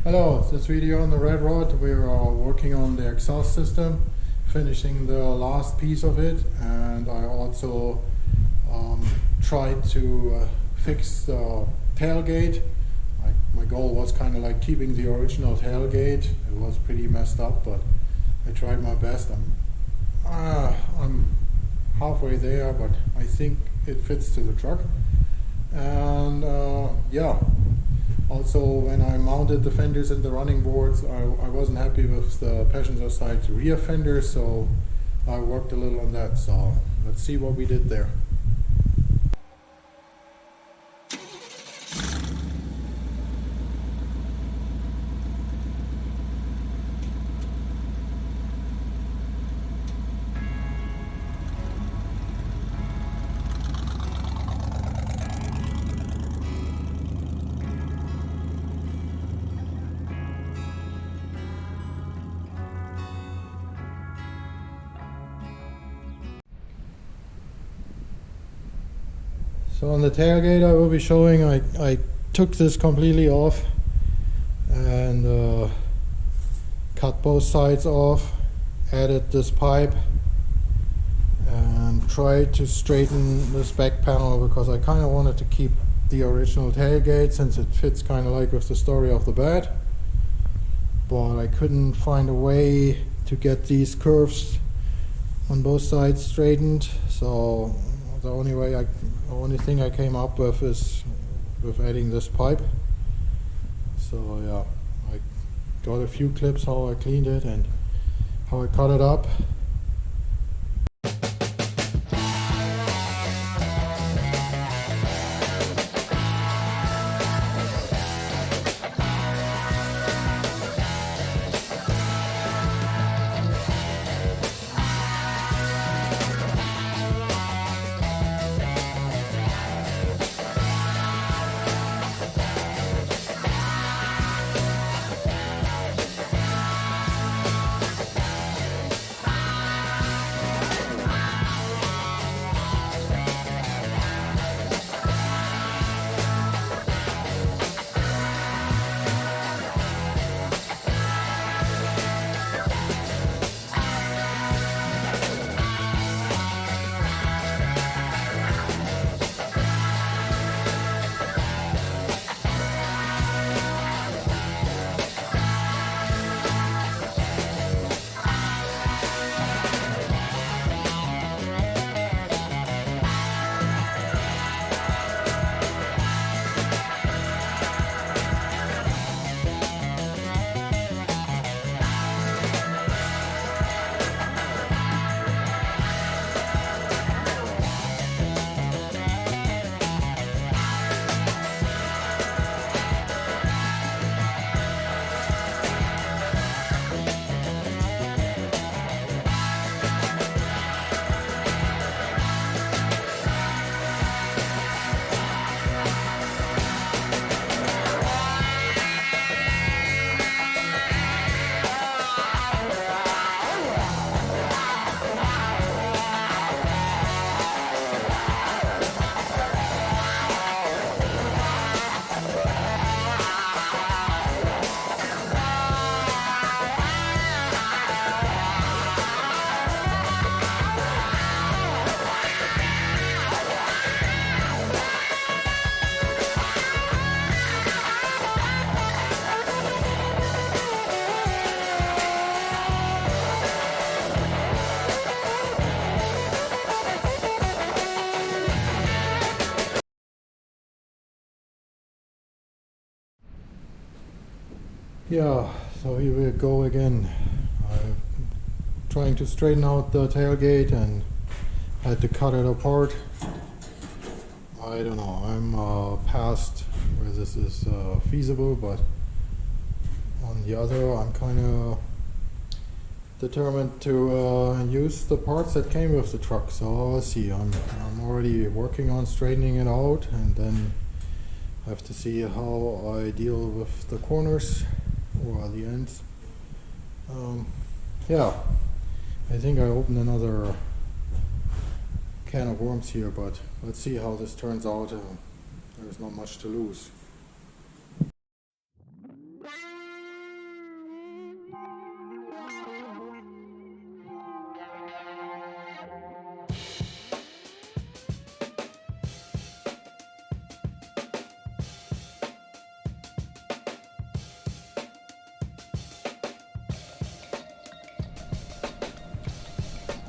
Hello, this video on the red rod, we are working on the exhaust system, finishing the last piece of it, and I also tried to fix the tailgate. My goal was kind of like keeping the original tailgate. It was pretty messed up, but I tried my best. I'm halfway there, but I think it fits to the truck. And yeah. Also, when I mounted the fenders and the running boards, I wasn't happy with the passenger side rear fenders, so I worked a little on that. So let's see what we did there. So on the tailgate I will be showing, I took this completely off and cut both sides off, added this pipe and tried to straighten this back panel because I kind of wanted to keep the original tailgate since it fits kind of like with the story of the bed, but I couldn't find a way to get these curves on both sides straightened. So the only thing I came up with is with adding this pipe. So yeah, I got a few clips how I cleaned it and how I cut it up. Yeah, so here we go again. I'm trying to straighten out the tailgate and had to cut it apart. I don't know, I'm past where this is feasible, but on the other I'm kind of determined to use the parts that came with the truck. So let's see, I'm already working on straightening it out, and then I have to see how I deal with the corners or the ends. Yeah, I think I opened another can of worms here, but let's see how this turns out. There's not much to lose.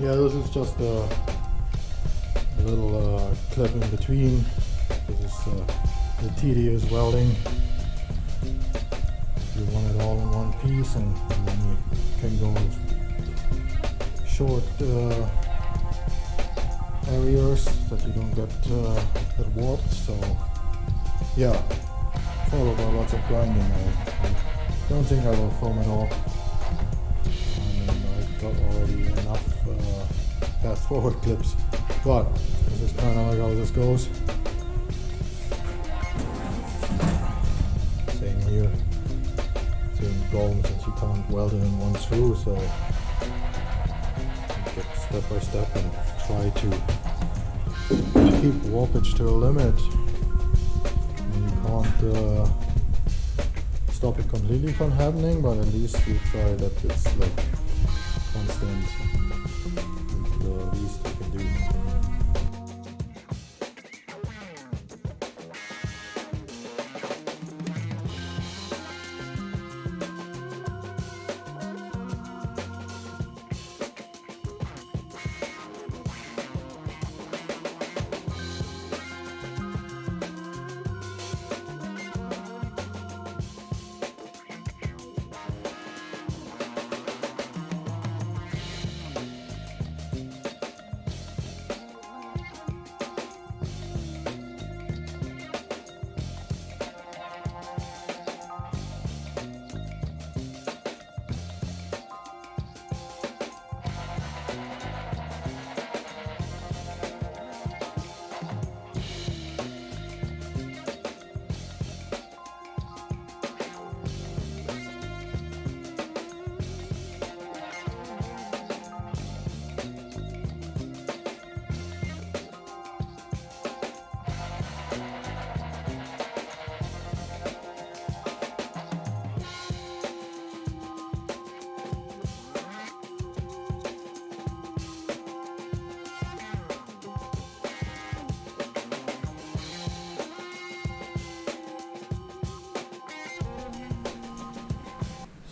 Yeah, this is just a little clip in between. This is the tedious welding. You want it all in one piece, and then you can go short areas that you don't get warped. So yeah, followed by lots of grinding. I don't think I will film it all. I got already enough fast forward clips, but this is kind of like how this goes. Same here. Same problem since you can't weld it in one screw, so you get step by step and try to keep warpage to a limit. And you can't stop it completely from happening, but at least you try that it's like constant, and the least you can do.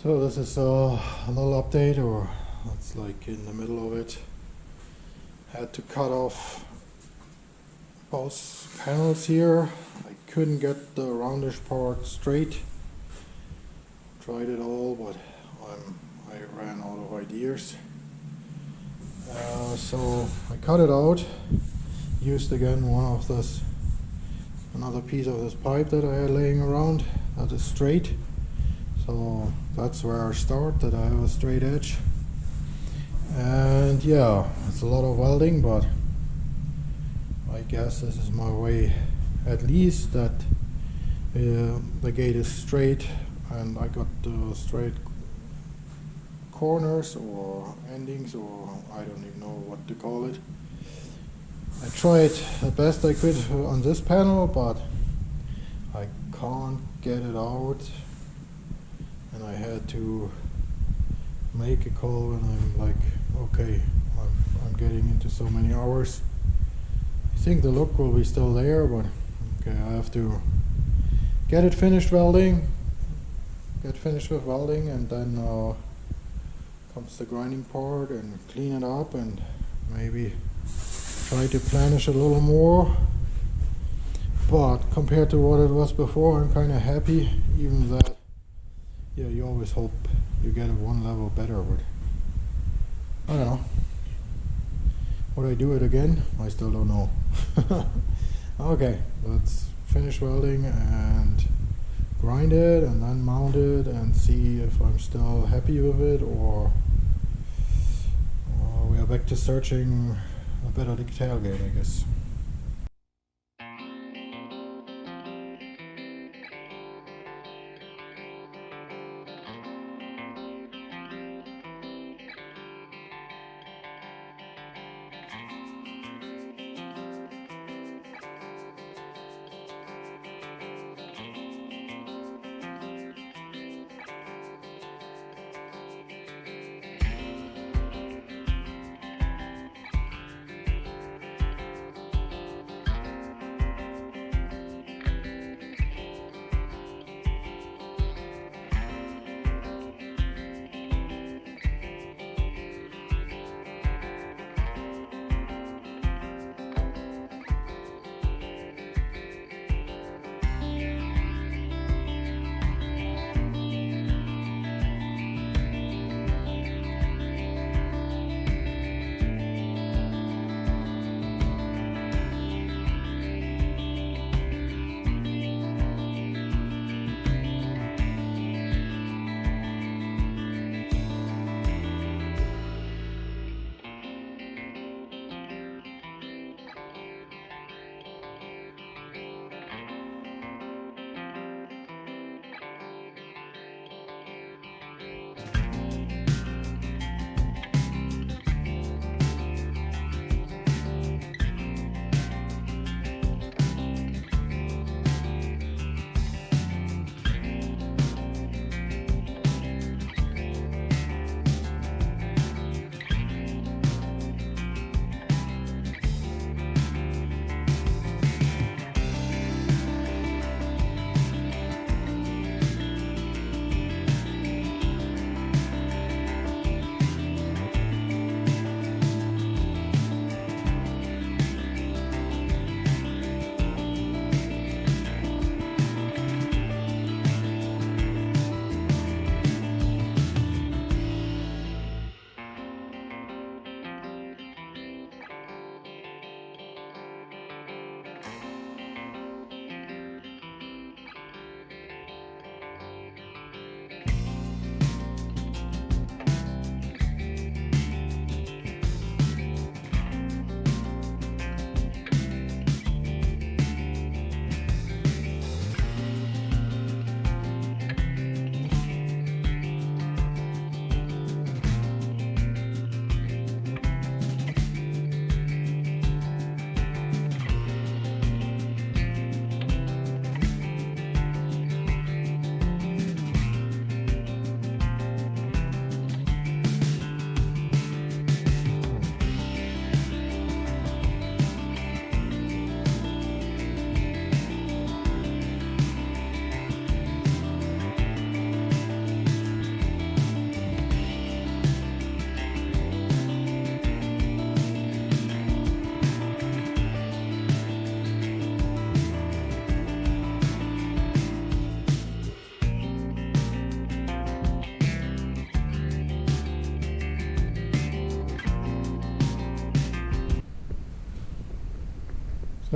So this is a little update, or it's like in the middle of it. Had to cut off both panels here. I couldn't get the roundish part straight. Tried it all, but I ran out of ideas. So I cut it out. Used again another piece of this pipe that I had laying around that is straight. So that's where I start, that I have a straight edge. And yeah, it's a lot of welding, but I guess this is my way, at least that the gate is straight and I got the straight corners or endings, or I don't even know what to call it. I tried the best I could on this panel, but I can't get it out. And I had to make a call, and I'm like, okay, I'm getting into so many hours. I think the look will be still there, but okay, I have to get finished with welding, and then comes the grinding part and clean it up and maybe try to planish it a little more. But compared to what it was before, I'm kind of happy, even that. Yeah, you always hope you get it one level better, but I don't know. Would I do it again? I still don't know. Okay, let's finish welding and grind it and then mount it and see if I'm still happy with it, or we are back to searching a bit of the tailgate, I guess.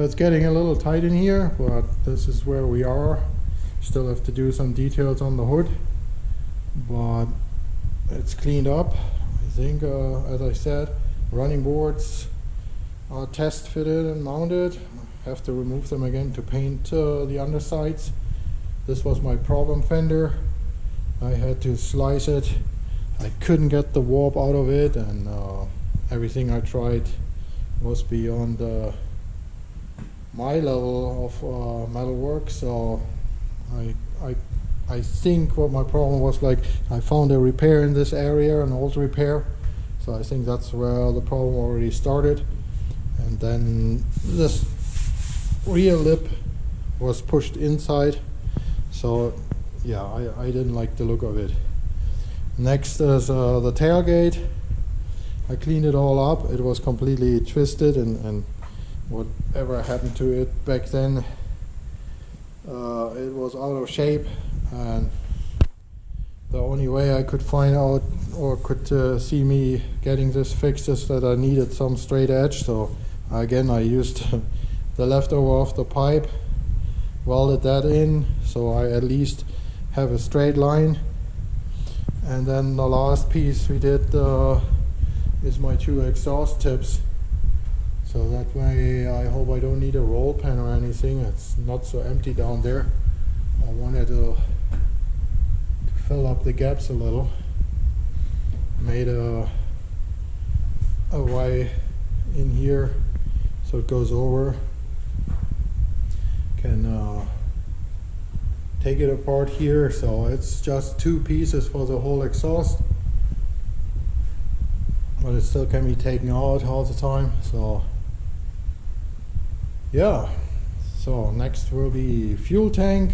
So it's getting a little tight in here, but this is where we are. Still have to do some details on the hood, but it's cleaned up. I think, as I said, running boards are test fitted and mounted. Have to remove them again to paint the undersides. This was my problem fender. I had to slice it. I couldn't get the warp out of it, and everything I tried was beyond my level of metal work. So I think what my problem was, like, I found a repair in this area, an old repair. So I think that's where the problem already started. And then this rear lip was pushed inside. So yeah, I didn't like the look of it. Next is the tailgate. I cleaned it all up. It was completely twisted, and whatever happened to it back then, it was out of shape. And the only way I could find out or could see me getting this fixed is that I needed some straight edge. So again, I used the leftover of the pipe, welded that in so I at least have a straight line. And then the last piece we did is my 2 exhaust tips. So that way I hope I don't need a roll pen or anything. It's not so empty down there. I wanted to fill up the gaps a little. Made a Y in here so it goes over. Can take it apart here, so it's just 2 pieces for the whole exhaust, but it still can be taken out all the time. So yeah, so next will be fuel tank,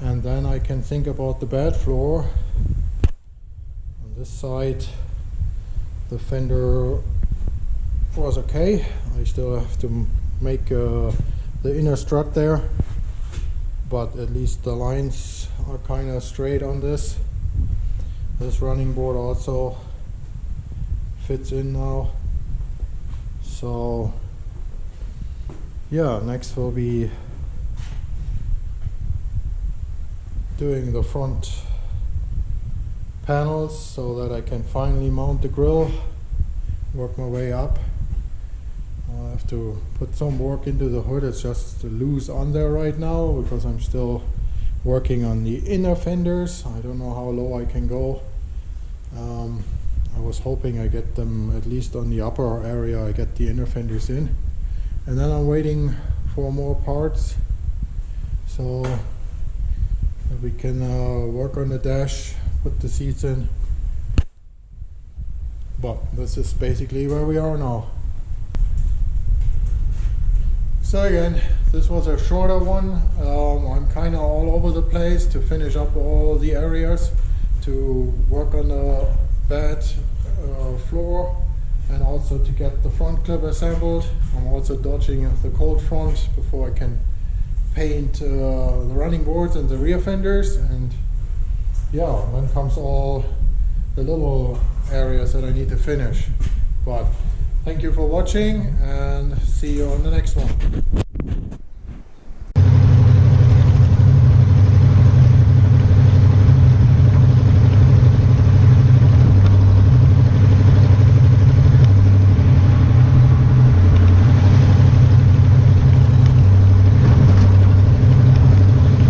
and then I can think about the bed floor. On this side the fender was okay. I still have to make the inner strut there, but at least the lines are kind of straight on this. This running board also fits in now. So yeah, next will be doing the front panels so that I can finally mount the grill, work my way up. I have to put some work into the hood. It's just loose on there right now because I'm still working on the inner fenders. I don't know how low I can go. I was hoping I get them at least on the upper area. I get the inner fenders in, and then I'm waiting for more parts so that we can work on the dash, put the seats in. But this is basically where we are now. So again, this was a shorter one. I'm kind of all over the place to finish up all the areas, to work on the bed floor, and also to get the front clip assembled. I'm also dodging the cold front before I can paint the running boards and the rear fenders. And yeah, then comes all the little areas that I need to finish. But thank you for watching, and see you on the next one.